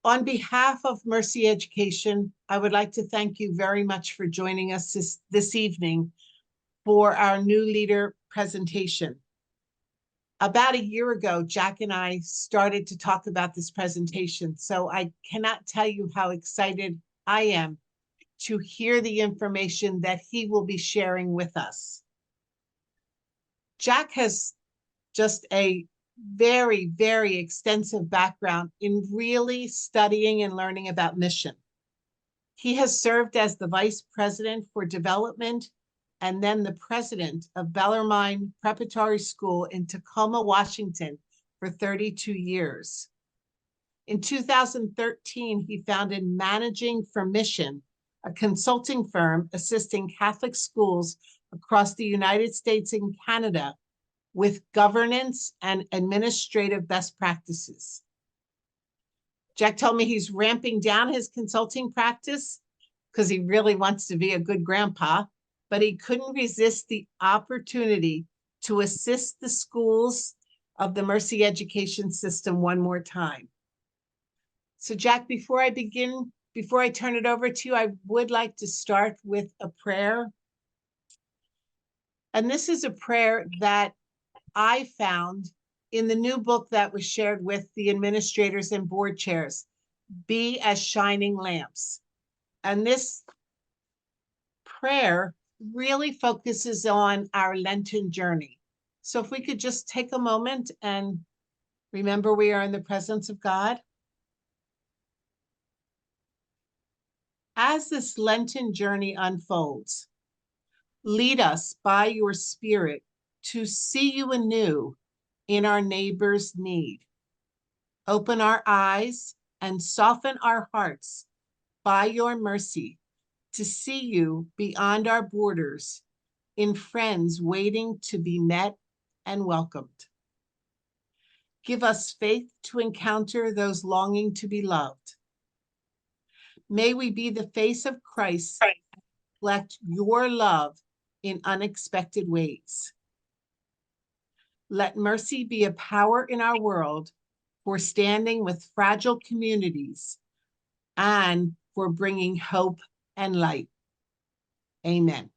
On behalf of Mercy Education, I would like to thank you very much for joining us this evening for our new leader presentation. About a year ago, Jack and I started to talk about this presentation, so I cannot tell you how excited I am to hear the information that he will be sharing with us. Jack has just a very, very extensive background in really studying and learning about mission. He has served as the Vice President for Development and then the President of Bellarmine Preparatory School in Tacoma, Washington for 32 years. In 2013, he founded Managing for Mission, a consulting firm assisting Catholic schools across the United States and Canada with governance and administrative best practices. Jack told me he's ramping down his consulting practice because he really wants to be a good grandpa, but he couldn't resist the opportunity to assist the schools of the Mercy Education System one more time. So Jack, before I turn it over to you, I would like to start with a prayer. And this is a prayer that I found in the new book that was shared with the administrators and board chairs, Be as Shining Lamps. And this prayer really focuses on our Lenten journey. So if we could just take a moment and remember we are in the presence of God. As this Lenten journey unfolds, lead us by your Spirit to see you anew in our neighbor's need. Open our eyes and soften our hearts by your mercy to see you beyond our borders in friends waiting to be met and welcomed. Give us faith to encounter those longing to be loved. May we be the face of Christ and reflect your love in unexpected ways. Let mercy be a power in our world for standing with fragile communities and for bringing hope and light. Amen.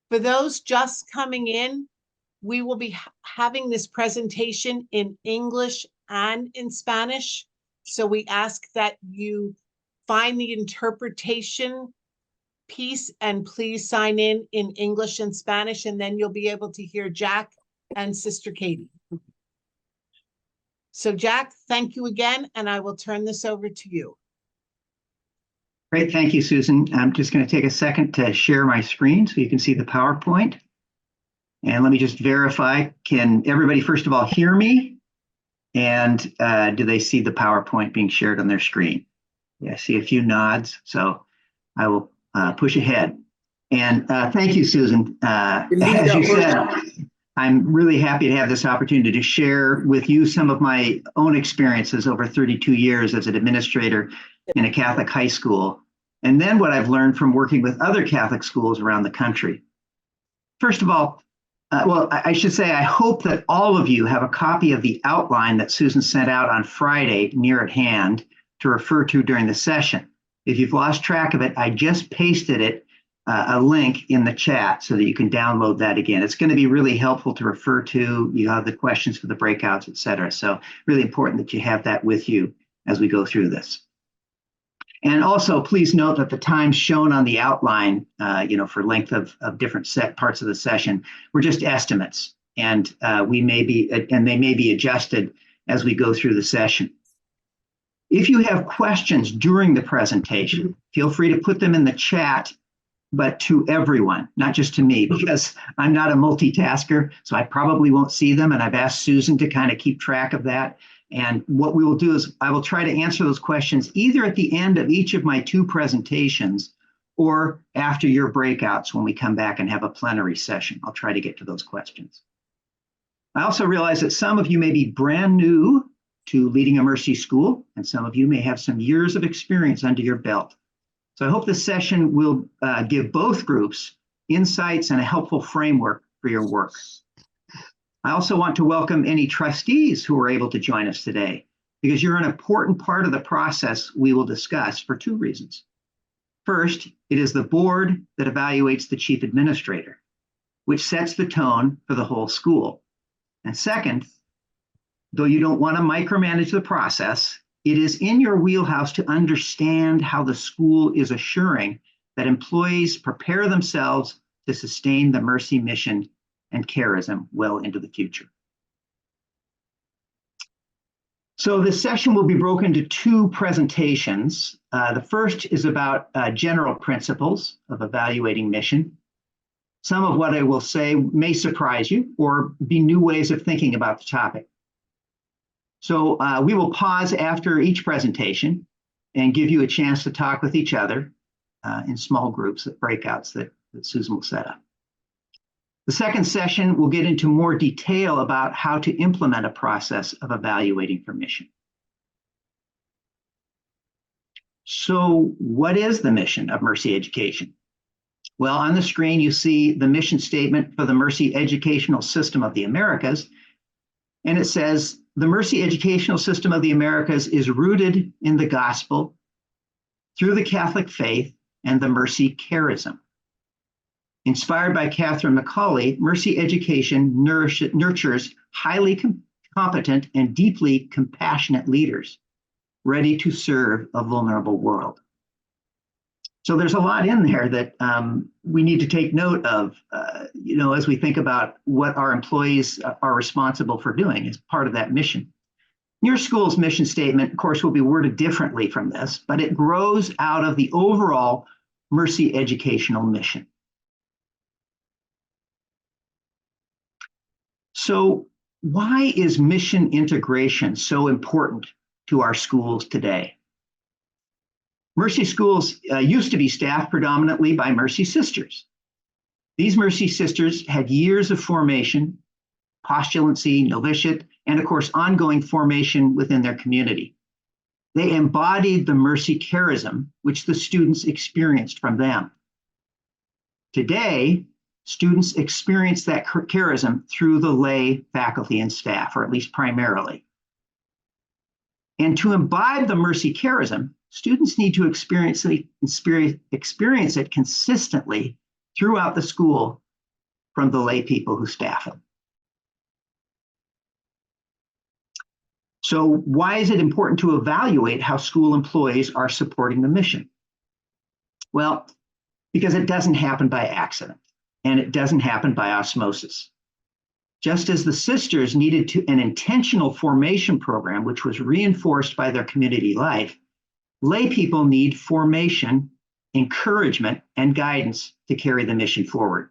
For those just coming in, we will be having this presentation in English and in Spanish. So we ask that you find the interpretation piece and please sign in English and Spanish, and then you'll be able to hear Jack and Sister Katie. So Jack, thank you again, and I will turn this over to you. Great, thank you, Susan. I'm just going to take a second to share my screen so you can see the PowerPoint. And let me just verify, can everybody first of all hear me? And do they see the PowerPoint being shared on their screen? Yeah, I see a few nods, so I will push ahead. And thank you, Susan. As you said, I'm really happy to have this opportunity to share with you some of my own experiences over 32 years as an administrator in a Catholic high school, and then what I've learned from working with other Catholic schools around the country. First of all, I should say I hope that all of you have a copy of the outline that Susan sent out on Friday near at hand to refer to during the session. If you've lost track of it, I just pasted it, a link in the chat so that you can download that again. It's going to be really helpful to refer to. You have the questions for the breakouts, et cetera. So really important that you have that with you as we go through this. And also, please note that the times shown on the outline, for length of different parts of the session, were just estimates, and they may be adjusted as we go through the session. If you have questions during the presentation, feel free to put them in the chat, but to everyone, not just to me, because I'm not a multitasker, so I probably won't see them, and I've asked Susan to kind of keep track of that. And what we will do is I will try to answer those questions either at the end of each of my two presentations or after your breakouts when we come back and have a plenary session. I'll try to get to those questions. I also realize that some of you may be brand new to leading a Mercy school, and some of you may have some years of experience under your belt. So I hope this session will give both groups insights and a helpful framework for your work. I also want to welcome any trustees who are able to join us today, because you're an important part of the process we will discuss for two reasons. First, it is the board that evaluates the chief administrator, which sets the tone for the whole school. And second, though you don't want to micromanage the process, it is in your wheelhouse to understand how the school is assuring that employees prepare themselves to sustain the Mercy mission and charism well into the future. So this session will be broken into two presentations. The first is about general principles of evaluating mission. Some of what I will say may surprise you or be new ways of thinking about the topic. So we will pause after each presentation and give you a chance to talk with each other in small groups, breakouts that Susan will set up. The second session will get into more detail about how to implement a process of evaluating for mission. So what is the mission of Mercy Education? Well, on the screen, you see the mission statement for the Mercy Educational System of the Americas. And it says, the Mercy Educational System of the Americas is rooted in the gospel through the Catholic faith and the Mercy charism. Inspired by Catherine McCauley, Mercy Education nurtures highly competent and deeply compassionate leaders ready to serve a vulnerable world. So there's a lot in there that we need to take note of, as we think about what our employees are responsible for doing as part of that mission. Your school's mission statement, of course, will be worded differently from this, but it grows out of the overall Mercy educational mission. So why is mission integration so important to our schools today? Mercy schools used to be staffed predominantly by Mercy sisters. These Mercy sisters had years of formation, postulancy, novitiate, and of course, ongoing formation within their community. They embodied the Mercy charism, which the students experienced from them. Today, students experience that charism through the lay faculty and staff, or at least primarily. And to imbibe the Mercy charism, students need to experience it consistently throughout the school from the lay people who staff it. So why is it important to evaluate how school employees are supporting the mission? Well, because it doesn't happen by accident, and it doesn't happen by osmosis. Just as the sisters needed an intentional formation program, which was reinforced by their community life, lay people need formation, encouragement, and guidance to carry the mission forward.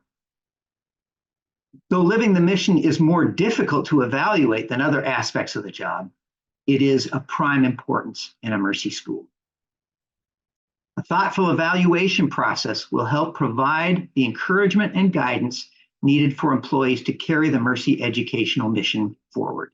Though living the mission is more difficult to evaluate than other aspects of the job, it is of prime importance in a Mercy school. A thoughtful evaluation process will help provide the encouragement and guidance needed for employees to carry the Mercy educational mission forward.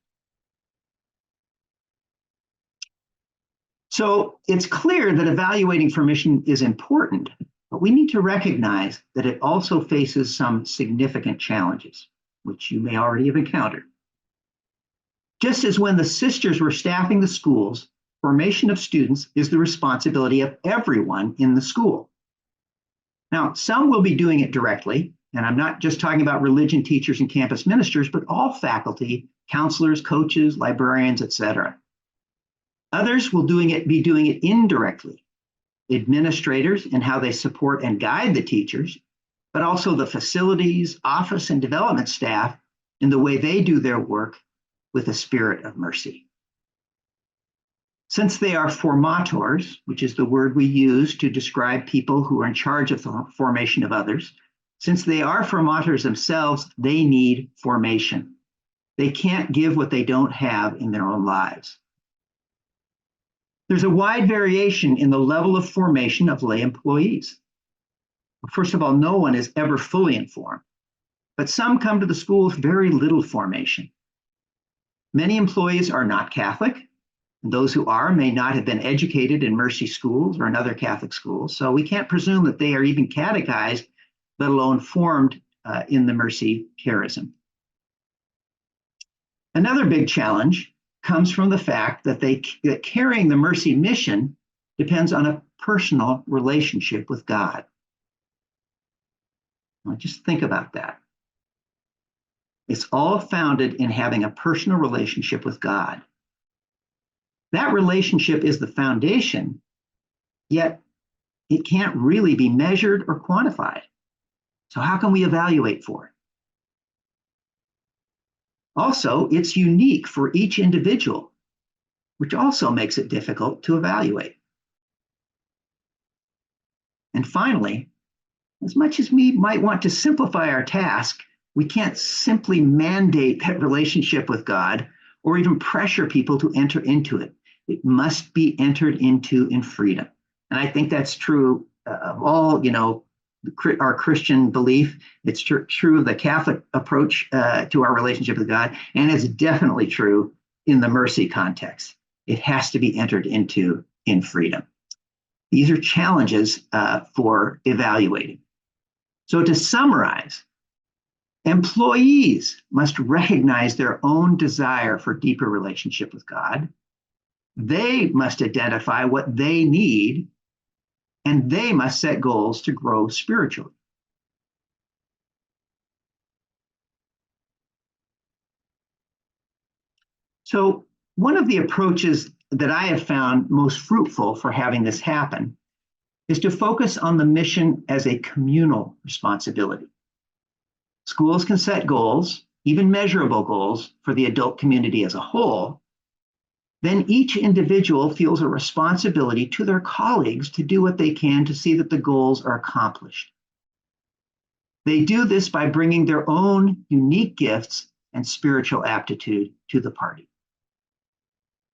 So it's clear that evaluating for mission is important, but we need to recognize that it also faces some significant challenges, which you may already have encountered. Just as when the sisters were staffing the schools, formation of students is the responsibility of everyone in the school. Now, some will be doing it directly, and I'm not just talking about religion teachers and campus ministers, but all faculty, counselors, coaches, librarians, etc. Others will be doing it indirectly, administrators and how they support and guide the teachers, but also the facilities, office, and development staff in the way they do their work with a spirit of mercy. Since they are formators, which is the word we use to describe people who are in charge of the formation of others, since they are formators themselves, they need formation. They can't give what they don't have in their own lives. There's a wide variation in the level of formation of lay employees. First of all, no one is ever fully informed, but some come to the school with very little formation. Many employees are not Catholic, and those who are may not have been educated in Mercy schools or in other Catholic schools, so we can't presume that they are even catechized, let alone formed in the Mercy charism. Another big challenge comes from the fact that that carrying the mercy mission depends on a personal relationship with God. Now, just think about that. It's all founded in having a personal relationship with God. That relationship is the foundation, yet it can't really be measured or quantified. So how can we evaluate for it? Also, it's unique for each individual, which also makes it difficult to evaluate. And finally, as much as we might want to simplify our task, we can't simply mandate that relationship with God or even pressure people to enter into it. It must be entered into in freedom. And I think that's true of all, our Christian belief. It's true of the Catholic approach to our relationship with God, and it's definitely true in the mercy context. It has to be entered into in freedom. These are challenges for evaluating. So to summarize, employees must recognize their own desire for deeper relationship with God. They must identify what they need, and they must set goals to grow spiritually. So one of the approaches that I have found most fruitful for having this happen is to focus on the mission as a communal responsibility. Schools can set goals, even measurable goals, for the adult community as a whole. Then each individual feels a responsibility to their colleagues to do what they can to see that the goals are accomplished. They do this by bringing their own unique gifts and spiritual aptitude to the party.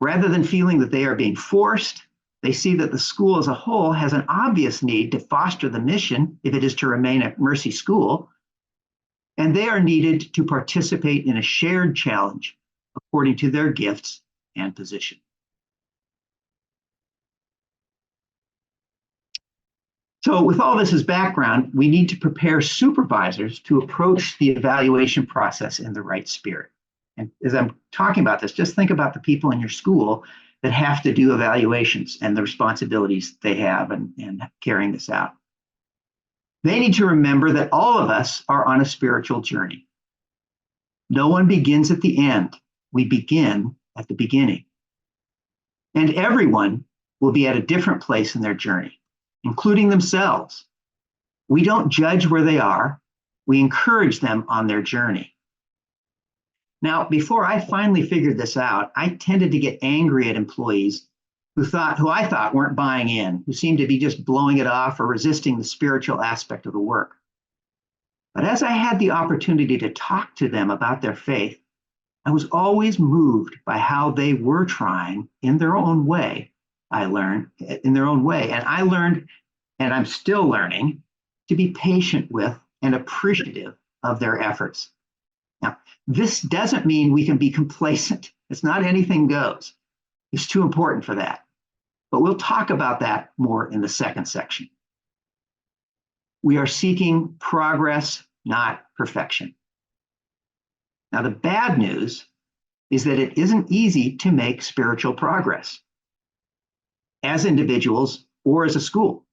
Rather than feeling that they are being forced, they see that the school as a whole has an obvious need to foster the mission if it is to remain a mercy school, and they are needed to participate in a shared challenge according to their gifts and position. So with all this as background, we need to prepare supervisors to approach the evaluation process in the right spirit. And as I'm talking about this, just think about the people in your school that have to do evaluations and the responsibilities they have in carrying this out. They need to remember that all of us are on a spiritual journey. No one begins at the end. We begin at the beginning. And everyone will be at a different place in their journey, including themselves. We don't judge where they are. We encourage them on their journey. Now, before I finally figured this out, I tended to get angry at employees who I thought weren't buying in, who seemed to be just blowing it off or resisting the spiritual aspect of the work. But as I had the opportunity to talk to them about their faith, I was always moved by how they were trying in their own way. I learned, and I learned, and I'm still learning, to be patient with and appreciative of their efforts. Now, this doesn't mean we can be complacent. It's not anything goes. It's too important for that. But we'll talk about that more in the second section. We are seeking progress, not perfection. Now, the bad news is that it isn't easy to make spiritual progress as individuals or as a school.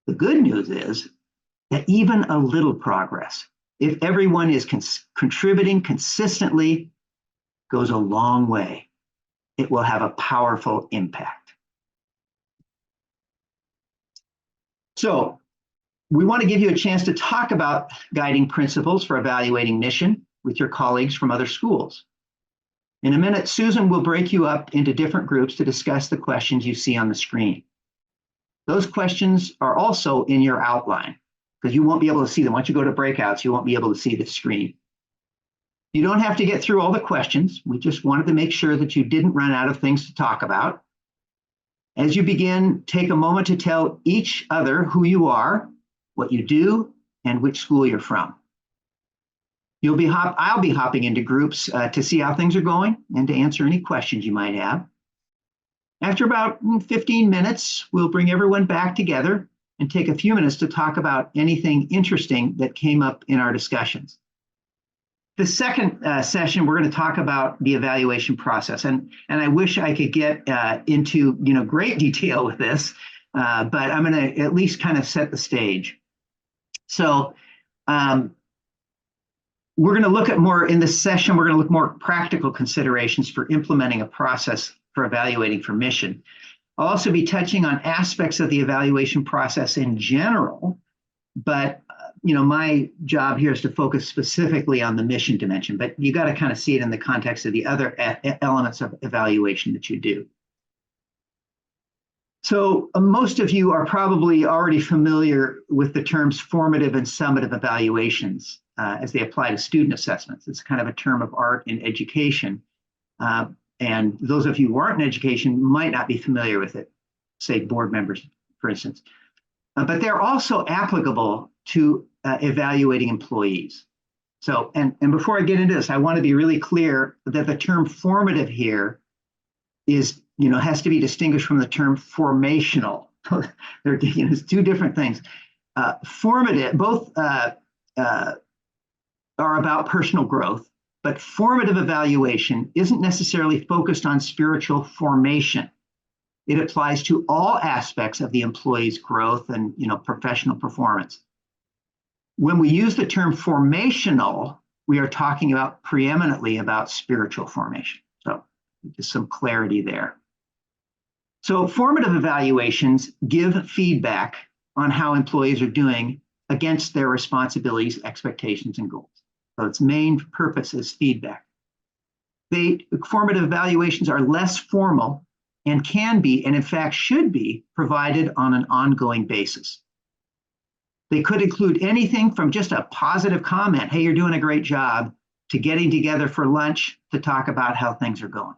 The good news is that even a little progress, if everyone is contributing consistently, goes a long way. It will have a powerful impact. So we want to give you a chance to talk about guiding principles for evaluating mission with your colleagues from other schools. In a minute, Susan will break you up into different groups to discuss the questions you see on the screen. Those questions are also in your outline because you won't be able to see them. Once you go to breakouts, you won't be able to see the screen. You don't have to get through all the questions. We just wanted to make sure that you didn't run out of things to talk about. As you begin, take a moment to tell each other who you are, what you do, and which school you're from. I'll be hopping into groups to see how things are going and to answer any questions you might have. After about 15 minutes, we'll bring everyone back together and take a few minutes to talk about anything interesting that came up in our discussions. the second session, we're going to talk about the evaluation process, and I wish I could get into great detail with this, but I'm going to at least kind of set the stage. So we're going to look at more in this session. We're going to look more practical considerations for implementing a process for evaluating for mission. I'll also be touching on aspects of the evaluation process in general, but my job here is to focus specifically on the mission dimension, but you got to kind of see it in the context of the other elements of evaluation that you do. So most of you are probably already familiar with the terms formative and summative evaluations as they apply to student assessments. It's kind of a term of art in education. And those of you who aren't in education might not be familiar with it, say board members, for instance. But they're also applicable to evaluating employees. So, and before I get into this, I want to be really clear that the term formative here is, has to be distinguished from the term formational. It's two different things. Formative, both are about personal growth, but formative evaluation isn't necessarily focused on spiritual formation. It applies to all aspects of the employee's growth and professional performance. When we use the term formational, we are talking about preeminently about spiritual formation. So just some clarity there. So formative evaluations give feedback on how employees are doing against their responsibilities, expectations, and goals. So its main purpose is feedback. Formative evaluations are less formal and can be, and in fact should be, provided on an ongoing basis. They could include anything from just a positive comment, hey, you're doing a great job, to getting together for lunch to talk about how things are going.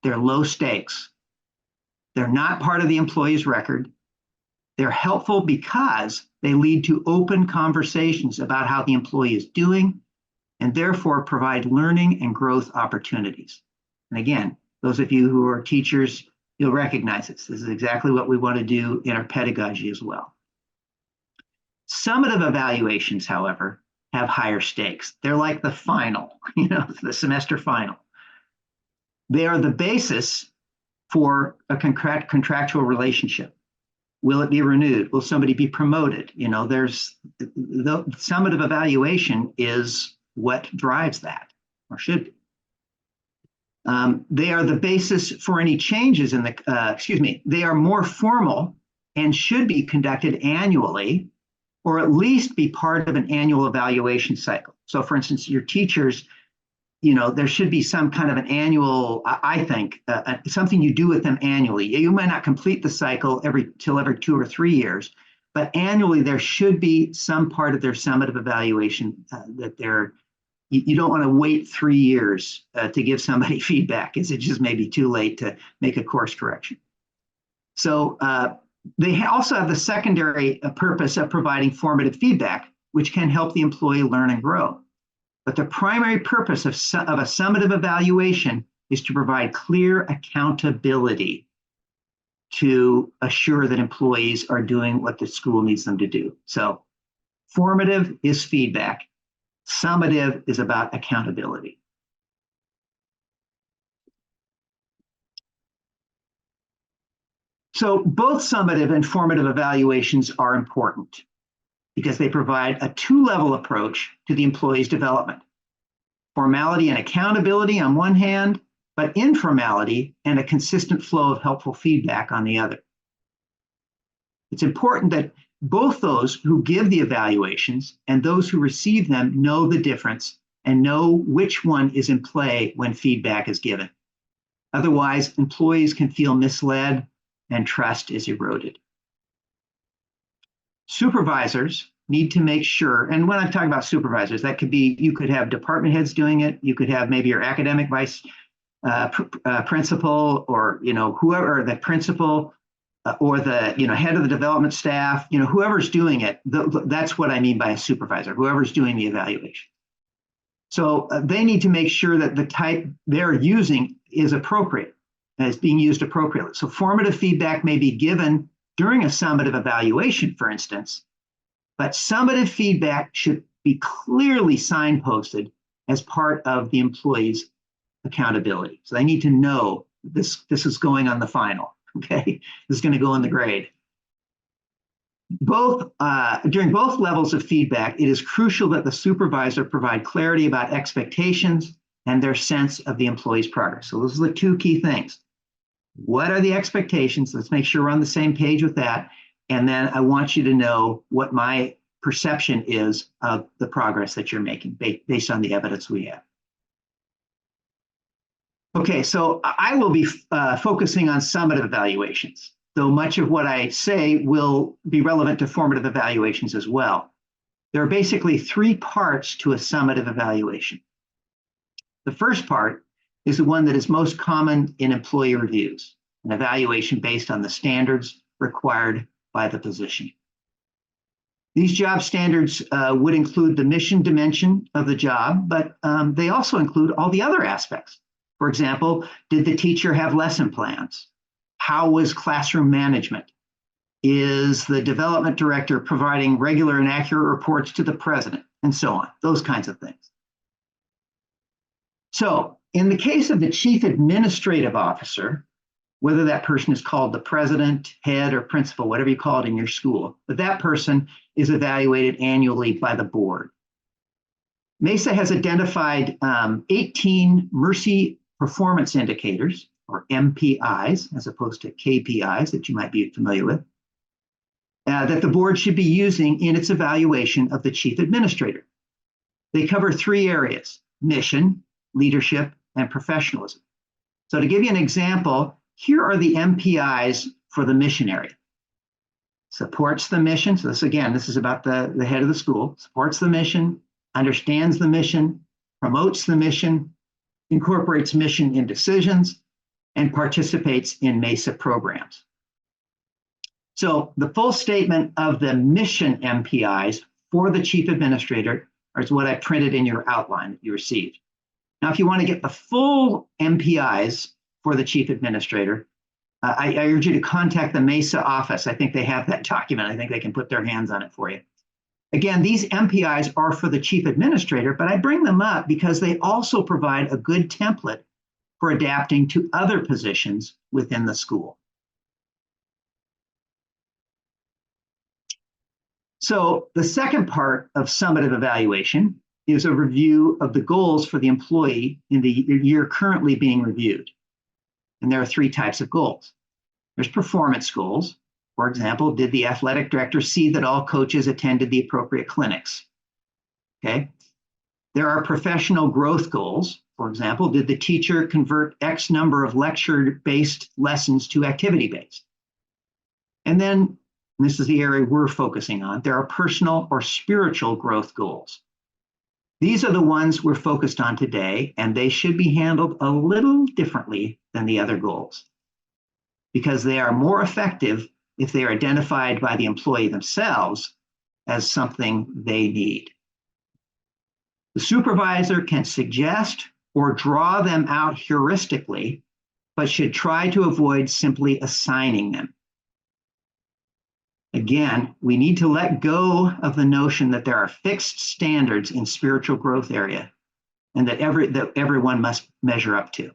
They're low stakes. They're not part of the employee's record. They're helpful because they lead to open conversations about how the employee is doing and therefore provide learning and growth opportunities. And again, those of you who are teachers, you'll recognize this. This is exactly what we want to do in our pedagogy as well. Summative evaluations, however, have higher stakes. They're like the final, the semester final. They are the basis for a contractual relationship. Will it be renewed? Will somebody be promoted? There's the summative evaluation is what drives that, or should be. They are the basis for any changes in the, they are more formal and should be conducted annually, or at least be part of an annual evaluation cycle. So for instance, your teachers, there should be some kind of an annual, I think, something you do with them annually. You might not complete the cycle till every 2 or 3 years, but annually there should be some part of their summative evaluation that you don't want to wait 3 years to give somebody feedback, because it just may be too late to make a course correction. So they also have the secondary purpose of providing formative feedback, which can help the employee learn and grow. But the primary purpose of a summative evaluation is to provide clear accountability to assure that employees are doing what the school needs them to do. So formative is feedback. Summative is about accountability. So both summative and formative evaluations are important because they provide a two-level approach to the employee's development. Formality and accountability on one hand, but informality and a consistent flow of helpful feedback on the other. It's important that both those who give the evaluations and those who receive them know the difference and know which one is in play when feedback is given. Otherwise, employees can feel misled and trust is eroded. Supervisors need to make sure, and when I'm talking about supervisors, that could be, you could have department heads doing it, you could have maybe your academic vice principal, or whoever, the principal, or the head of the development staff, whoever's doing it. That's what I mean by a supervisor, whoever's doing the evaluation. So they need to make sure that the type they're using is appropriate and is being used appropriately. So formative feedback may be given during a summative evaluation, for instance, but summative feedback should be clearly signposted as part of the employee's accountability. So they need to know this is going on the final, okay? This is going to go in the grade. During both levels of feedback, it is crucial that the supervisor provide clarity about expectations and their sense of the employee's progress. So those are the two key things. What are the expectations? Let's make sure we're on the same page with that. And then I want you to know what my perception is of the progress that you're making based on the evidence we have. Okay, so I will be focusing on summative evaluations, though much of what I say will be relevant to formative evaluations as well. There are basically three parts to a summative evaluation. The first part is the one that is most common in employee reviews, an evaluation based on the standards required by the position. These job standards would include the mission dimension of the job, but they also include all the other aspects. For example, did the teacher have lesson plans? How was classroom management? Is the development director providing regular and accurate reports to the president? And so on, those kinds of things. So in the case of the chief administrative officer, whether that person is called the president, head, or principal, whatever you call it in your school, but that person is evaluated annually by the board. MESA has identified 18 Mercy performance indicators, or MPIs, as opposed to KPIs that you might be familiar with, that the board should be using in its evaluation of the chief administrator. They cover three areas: mission, leadership, and professionalism. So to give you an example, here are the MPIs for the mission area. Supports the mission. So this is about the head of the school. Supports the mission, understands the mission, promotes the mission, incorporates mission in decisions, and participates in MESA programs. So the full statement of the mission MPIs for the chief administrator is what I printed in your outline that you received. Now, if you want to get the full MPIs for the chief administrator, I urge you to contact the MESA office. I think they have that document. I think they can put their hands on it for you. Again, these MPIs are for the chief administrator, but I bring them up because they also provide a good template for adapting to other positions within the school. So the second part of summative evaluation is a review of the goals for the employee in the year currently being reviewed. And there are three types of goals. There's performance goals. For example, did the athletic director see that all coaches attended the appropriate clinics? Okay. There are professional growth goals. For example, did the teacher convert X number of lecture-based lessons to activity-based? And then, and this is the area we're focusing on, there are personal or spiritual growth goals. These are the ones we're focused on today, and they should be handled a little differently than the other goals because they are more effective if they are identified by the employee themselves as something they need. The supervisor can suggest or draw them out heuristically, but should try to avoid simply assigning them. Again, we need to let go of the notion that there are fixed standards in spiritual growth area and that everyone must measure up to.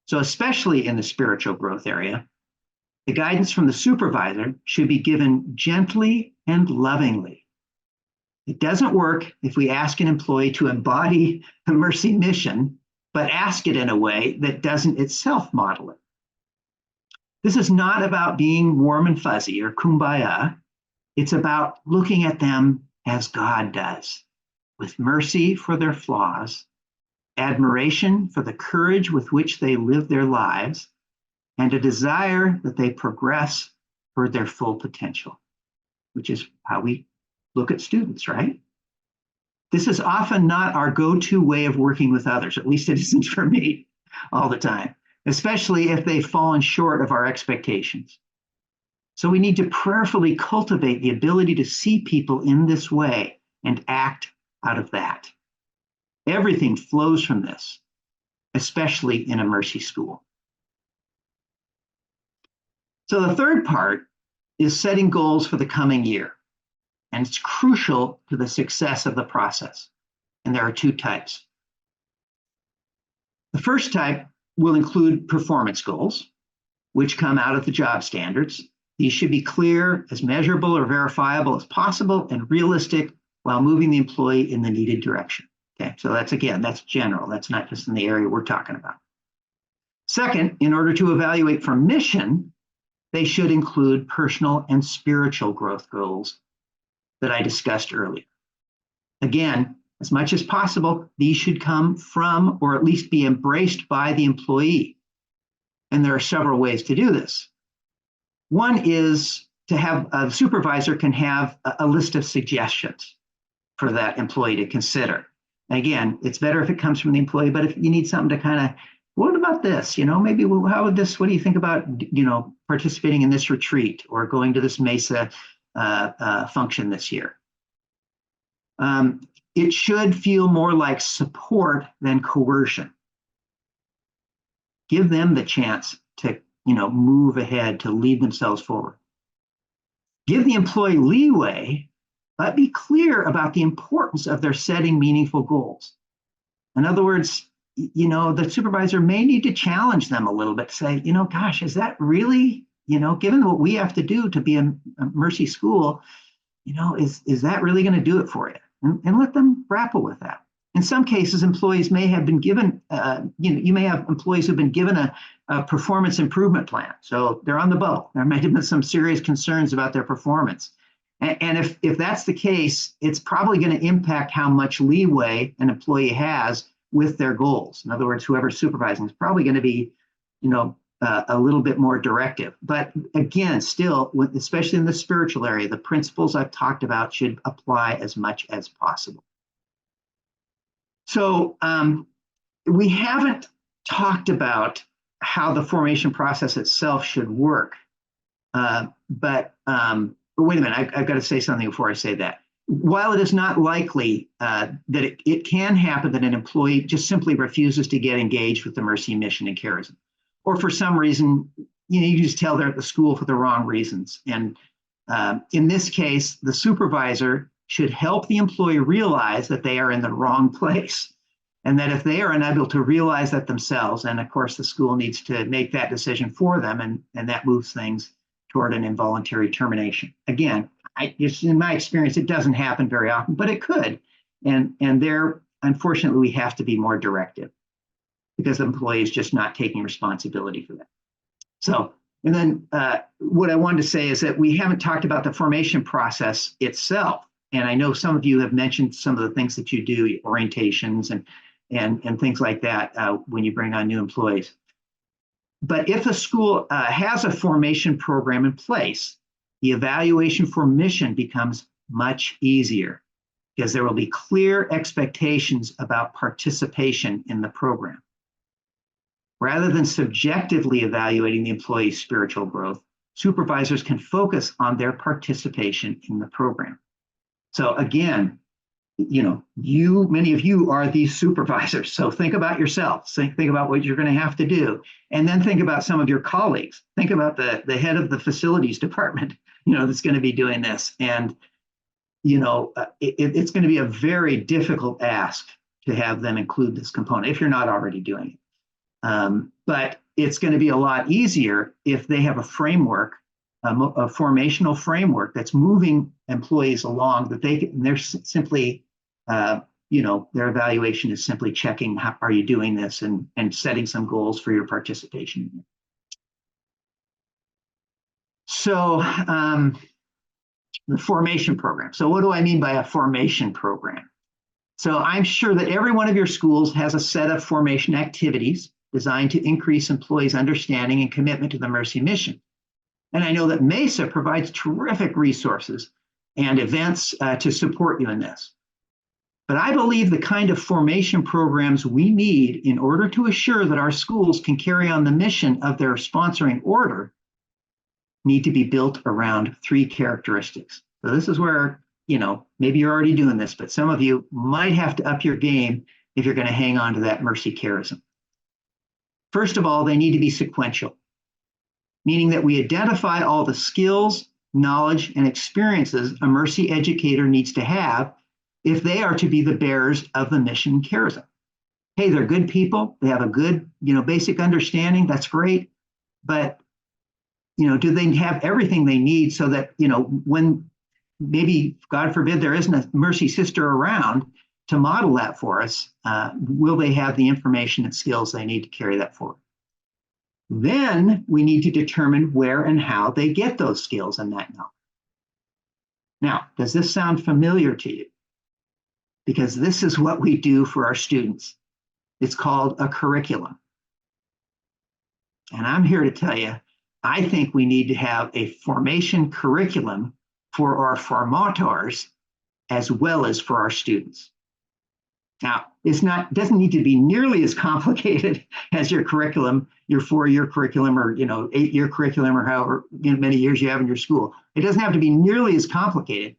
So especially in the spiritual growth area, the guidance from the supervisor should be given gently and lovingly. It doesn't work if we ask an employee to embody the Mercy mission, but ask it in a way that doesn't itself model it. This is not about being warm and fuzzy or kumbaya. It's about looking at them as God does, with mercy for their flaws, admiration for the courage with which they live their lives, and a desire that they progress toward their full potential, which is how we look at students, right? This is often not our go-to way of working with others, at least it isn't for me all the time, especially if they've fallen short of our expectations. So we need to prayerfully cultivate the ability to see people in this way and act out of that. Everything flows from this, especially in a Mercy school. So the third part is setting goals for the coming year. and it's crucial to the success of the process. And there are two types. The first type will include performance goals, which come out of the job standards. These should be clear, as measurable or verifiable as possible, and realistic while moving the employee in the needed direction. Okay, so that's general. That's not just in the area we're talking about. Second, in order to evaluate for mission, they should include personal and spiritual growth goals that I discussed earlier. Again, as much as possible, these should come from or at least be embraced by the employee. And there are several ways to do this. One is to have a supervisor can have a list of suggestions for that employee to consider. And again, it's better if it comes from the employee, but if you need something to kind of, what about this? Maybe how would this, what do you think about, participating in this retreat or going to this Mesa function this year? It should feel more like support than coercion. Give them the chance to, move ahead, to lead themselves forward. Give the employee leeway, but be clear about the importance of their setting meaningful goals. In other words, the supervisor may need to challenge them a little bit, say, gosh, is that really, given what we have to do to be a Mercy school, is that really going to do it for you? And let them grapple with that. In some cases, employees may have been given, you may have employees who've been given a performance improvement plan. So they're on the boat. There might have been some serious concerns about their performance. And if that's the case, it's probably going to impact how much leeway an employee has with their goals. In other words, whoever's supervising is probably going to be, a little bit more directive. But again, still, especially in the spiritual area, the principles I've talked about should apply as much as possible. So we haven't talked about how the formation process itself should work. But wait a minute, I've got to say something before I say that. While it is not likely that it can happen that an employee just simply refuses to get engaged with the Mercy mission and charism, or for some reason, you just tell they're at the school for the wrong reasons. And in this case, the supervisor should help the employee realize that they are in the wrong place. And that if they are unable to realize that themselves, and of course the school needs to make that decision for them, and that moves things toward an involuntary termination. Again, in my experience, it doesn't happen very often, but it could. And there, unfortunately, we have to be more directive because the employee is just not taking responsibility for that. So, and then what I wanted to say is that we haven't talked about the formation process itself. And I know some of you have mentioned some of the things that you do, orientations and things like that when you bring on new employees. But if a school has a formation program in place, the evaluation for mission becomes much easier because there will be clear expectations about participation in the program. Rather than subjectively evaluating the employee's spiritual growth, supervisors can focus on their participation in the program. So again, many of you are these supervisors. So think about yourself, think about what you're going to have to do, and then think about some of your colleagues. Think about the head of the facilities department, that's going to be doing this. And, it's going to be a very difficult ask to have them include this component if you're not already doing it. But it's going to be a lot easier if they have a framework, a formational framework that's moving employees along, that they're simply, their evaluation is simply checking, how are you doing this, and setting some goals for your participation. So the formation program. So what do I mean by a formation program? So I'm sure that every one of your schools has a set of formation activities designed to increase employees' understanding and commitment to the Mercy mission. And I know that Mesa provides terrific resources and events to support you in this. But I believe the kind of formation programs we need in order to assure that our schools can carry on the mission of their sponsoring order need to be built around three characteristics. So this is where, maybe you're already doing this, but some of you might have to up your game if you're going to hang on to that Mercy charism. First of all, they need to be sequential, meaning that we identify all the skills, knowledge, and experiences a Mercy educator needs to have if they are to be the bearers of the mission charism. Hey, they're good people. They have a good, basic understanding. That's great. But, do they have everything they need so that, when maybe, God forbid, there isn't a Mercy sister around to model that for us, will they have the information and skills they need to carry that forward? Then we need to determine where and how they get those skills and that knowledge. Now, does this sound familiar to you? Because this is what we do for our students. It's called a curriculum. And I'm here to tell you, I think we need to have a formation curriculum for our formators as well as for our students. Now, doesn't need to be nearly as complicated as your curriculum, your 4-year curriculum, or 8-year curriculum, or however many years you have in your school. It doesn't have to be nearly as complicated,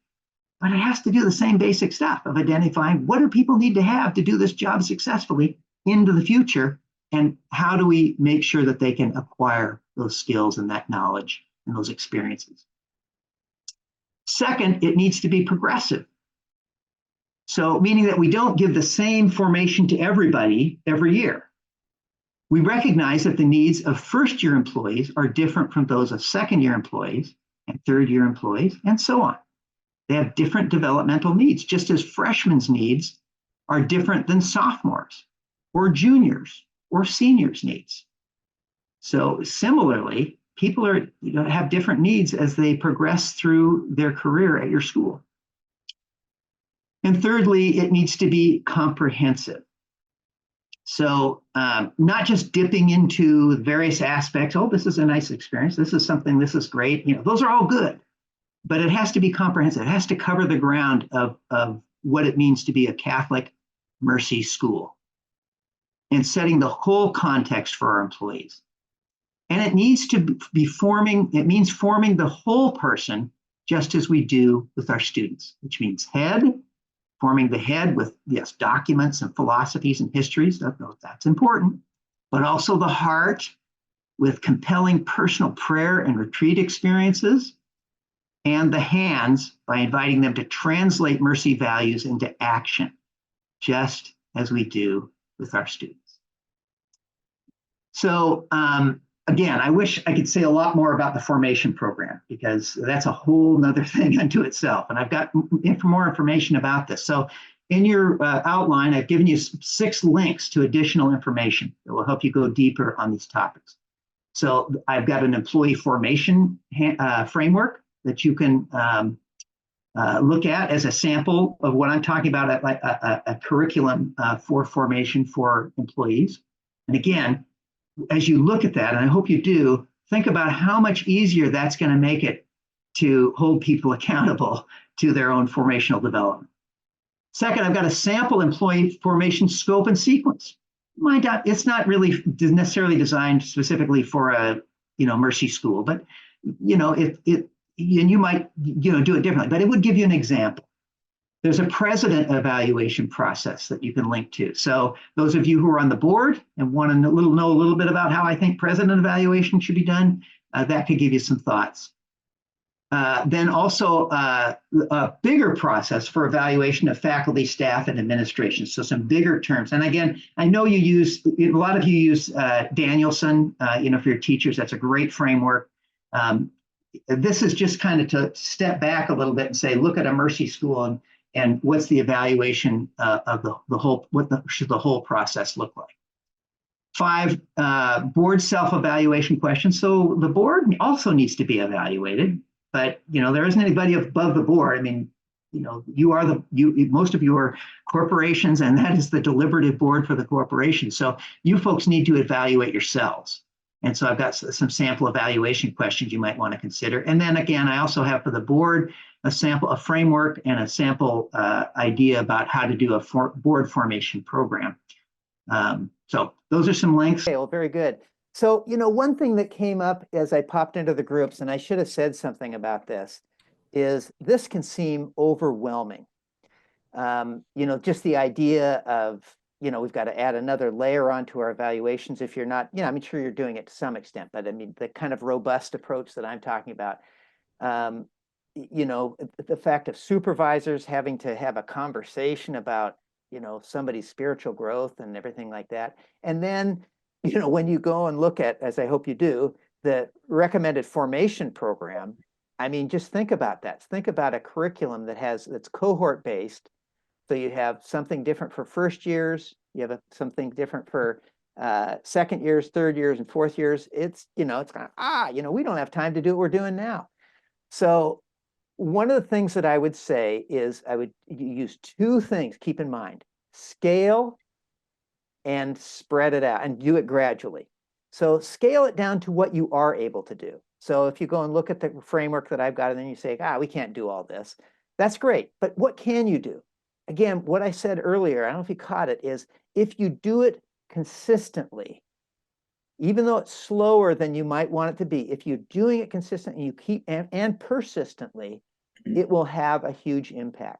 but it has to do the same basic stuff of identifying what do people need to have to do this job successfully into the future, and how do we make sure that they can acquire those skills and that knowledge and those experiences. Second, it needs to be progressive. So meaning that we don't give the same formation to everybody every year. We recognize that the needs of first-year employees are different from those of second-year employees and third-year employees, and so on. They have different developmental needs, just as freshmen's needs are different than sophomores or juniors or seniors' needs. So similarly, people are have different needs as they progress through their career at your school. And thirdly, it needs to be comprehensive. So not just dipping into various aspects. Oh, this is a nice experience. This is something, this is great. Those are all good, but it has to be comprehensive. It has to cover the ground of what it means to be a Catholic Mercy school and setting the whole context for our employees. And it needs to be forming the whole person, just as we do with our students, which means forming the head with, yes, documents and philosophies and histories, that's important, but also the heart with compelling personal prayer and retreat experiences, and the hands by inviting them to translate Mercy values into action, just as we do with our students. So again, I wish I could say a lot more about the formation program, because that's a whole nother thing unto itself. And I've got more information about this. So in your outline, I've given you 6 links to additional information that will help you go deeper on these topics. So I've got an employee formation framework that you can look at as a sample of what I'm talking about, like a curriculum for formation for employees. And again, as you look at that, and I hope you do, think about how much easier that's going to make it to hold people accountable to their own formational development. Second, I've got a sample employee formation scope and sequence. It's not really necessarily designed specifically for a Mercy school, but and you might do it differently, but it would give you an example. There's a president evaluation process that you can link to. So those of you who are on the board and want to know a little bit about how I think president evaluation should be done, that could give you some thoughts. Then also a bigger process for evaluation of faculty, staff, and administration. So some bigger terms. And again, I know a lot of you use Danielson, for your teachers. That's a great framework. This is just kind of to step back a little bit and say, look at a Mercy school and what's the evaluation of the whole, should the whole process look like? 5, board self-evaluation questions. So the board also needs to be evaluated, but there isn't anybody above the board. I mean, you are most of you are corporations, and that is the deliberative board for the corporation. So you folks need to evaluate yourselves. And so I've got some sample evaluation questions you might want to consider. And then again, I also have for the board a framework and a sample idea about how to do a board formation program. So those are some links. Okay, well, very good. So, one thing that came up as I popped into the groups, and I should have said something about this, is this can seem overwhelming. Just the idea of, we've got to add another layer onto our evaluations. If you're not, I'm sure you're doing it to some extent, but I mean, the kind of robust approach that I'm talking about You know, the fact of supervisors having to have a conversation about, you know, somebody's spiritual growth and everything like that. And then, you know, when you go and look at, as I hope you do, the recommended formation program, I mean, just think about that. Think about a curriculum that's cohort based. So you have something different for first years, you have something different for second years, third years, and fourth years. It's, you know, it's kind of, you know, we don't have time to do what we're doing now. So one of the things that I would say is I would use two things, keep in mind: scale and spread it out and do it gradually. So scale it down to what you are able to do. So if you go and look at the framework that I've got, and then you say, we can't do all this, that's great. But what can you do? Again, what I said earlier, I don't know if you caught it, is if you do it consistently, even though it's slower than you might want it to be, if you're doing it consistently, you keep and persistently, it will have a huge impact.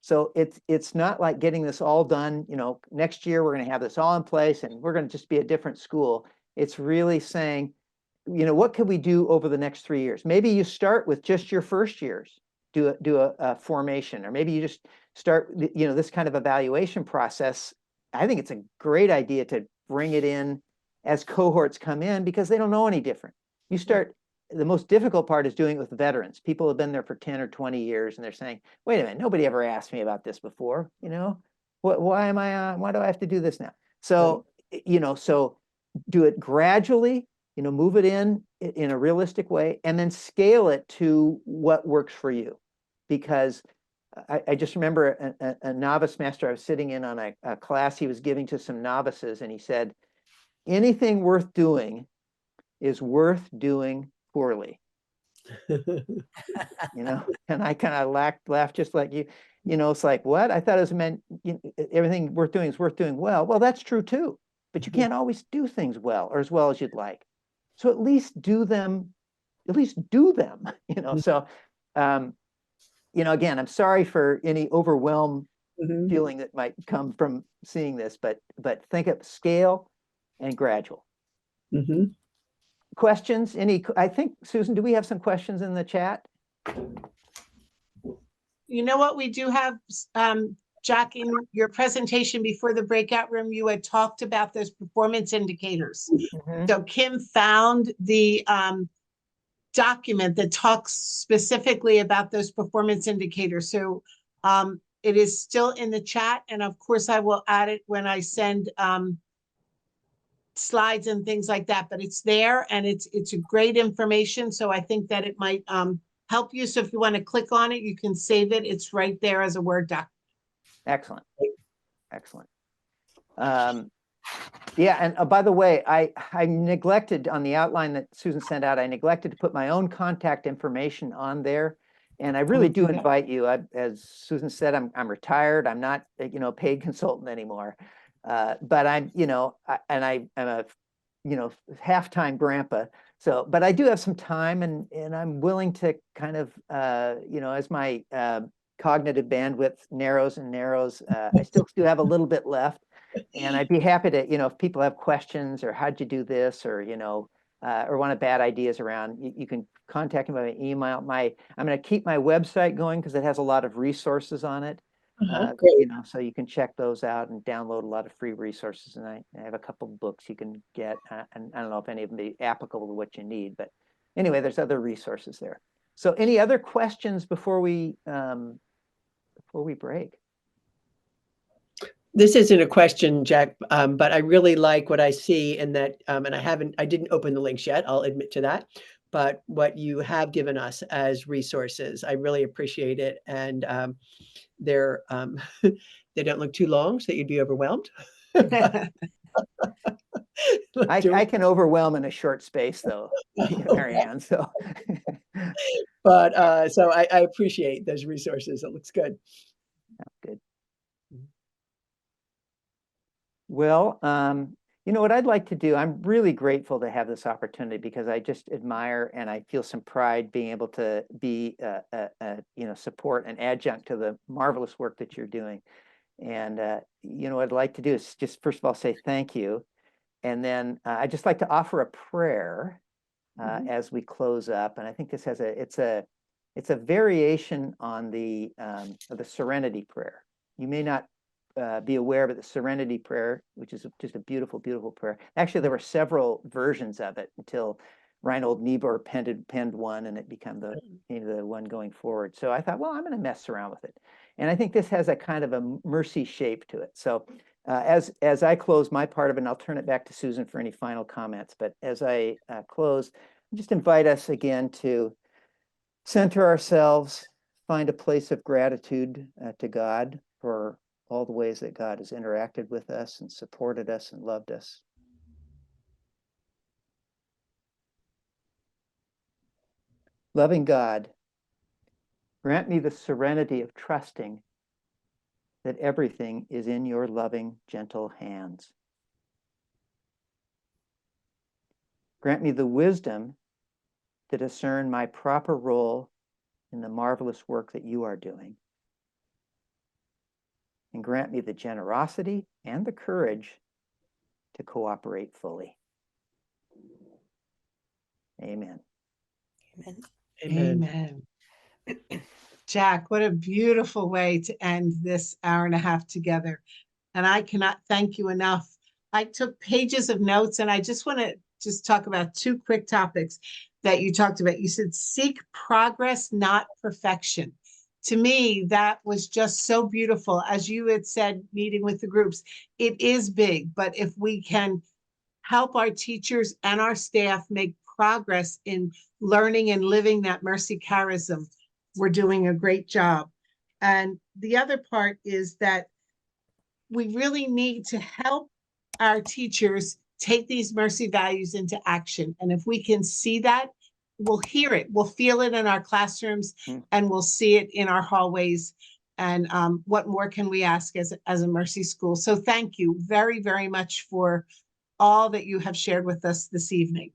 So it's not like getting this all done, you know, next year we're going to have this all in place and we're going to just be a different school. It's really saying, you know, what could we do over the next 3 years? Maybe you start with just your first years, do a formation, or maybe you just start, you know, this kind of evaluation process. I think it's a great idea to bring it in as cohorts come in, because they don't know any different. You start, the most difficult part is doing it with veterans. People have been there for 10 or 20 years and they're saying, wait a minute, nobody ever asked me about this before, you know, why do I have to do this now? So, you know, so do it gradually, you know, move it in a realistic way, and then scale it to what works for you. Because I just remember a novice master I was sitting in on a class he was giving to some novices, and he said, anything worth doing is worth doing poorly. You know, and I kind of laughed just like you. You know, it's like, what? I thought it was meant, you know, everything worth doing is worth doing well. Well, that's true too, but you can't always do things well or as well as you'd like. So at least do them, you know. So you know, again, I'm sorry for any overwhelm feeling that might come from seeing this, but think of scale and gradual. Questions? I think, Susan, do we have some questions in the chat? You know what we do have, Jack, in your presentation before the breakout room, you had talked about those performance indicators. So Kim found the document that talks specifically about those performance indicators. So it is still in the chat, and of course I will add it when I send slides and things like that, but it's there and it's a great information. So I think that it might help you. So if you want to click on it, you can save it. It's right there as a Word doc. Excellent. Excellent. Yeah, and by the way, I neglected on the outline that Susan sent out, I neglected to put my own contact information on there. And I really do invite you, as Susan said, I'm retired. I'm not, you know, a paid consultant anymore. But I'm, you know, I'm a, you know, half-time grandpa. So, but I do have some time, and I'm willing to kind of, you know, as my cognitive bandwidth narrows and narrows, I still do have a little bit left. And I'd be happy to, you know, if people have questions or how'd you do this, or, you know, or want to bat ideas around, you can contact me by email. I'm going to keep my website going because it has a lot of resources on it. You know, so you can check those out and download a lot of free resources. And I have a couple of books you can get, and I don't know if any of them be applicable to what you need, but anyway, there's other resources there. So any other questions before we break? This isn't a question, Jack, but I really like what I see in that, and I didn't open the links yet, I'll admit to that, but what you have given us as resources, I really appreciate it. And they're, they don't look too long so that you'd be overwhelmed. I can overwhelm in a short space though, Marianne, so. But so I appreciate those resources. It looks good. Good. Well, you know what I'd like to do, I'm really grateful to have this opportunity because I just admire and I feel some pride being able to be you know, support and adjunct to the marvelous work that you're doing. And you know what I'd like to do is just first of all say thank you. And then I'd just like to offer a prayer as we close up. And I think this has it's a It's a variation on of the Serenity Prayer. You may not be aware of the Serenity Prayer, which is just a beautiful, beautiful prayer. Actually, there were several versions of it until Reinhold Niebuhr penned one, and it became the one going forward. So I thought, well, I'm going to mess around with it. And I think this has a kind of a mercy shape to it. So as I close my part of it, and I'll turn it back to Susan for any final comments, but as I close, just invite us again to center ourselves, find a place of gratitude to God for all the ways that God has interacted with us and supported us and loved us. Loving God, grant me the serenity of trusting that everything is in your loving, gentle hands. Grant me the wisdom to discern my proper role in the marvelous work that you are doing. And grant me the generosity and the courage to cooperate fully. Amen. Amen. Amen. Jack, what a beautiful way to end this hour and a half together. And I cannot thank you enough. I took pages of notes, and I just want to just talk about two quick topics that you talked about. You said, seek progress, not perfection. To me, that was just so beautiful. As you had said, meeting with the groups, it is big, but if we can help our teachers and our staff make progress in learning and living that mercy charism, we're doing a great job. And the other part is that we really need to help our teachers take these mercy values into action. And if we can see that, we'll hear it, we'll feel it in our classrooms, and we'll see it in our hallways. And what more can we ask as a Mercy School? So thank you very, very much for all that you have shared with us this evening.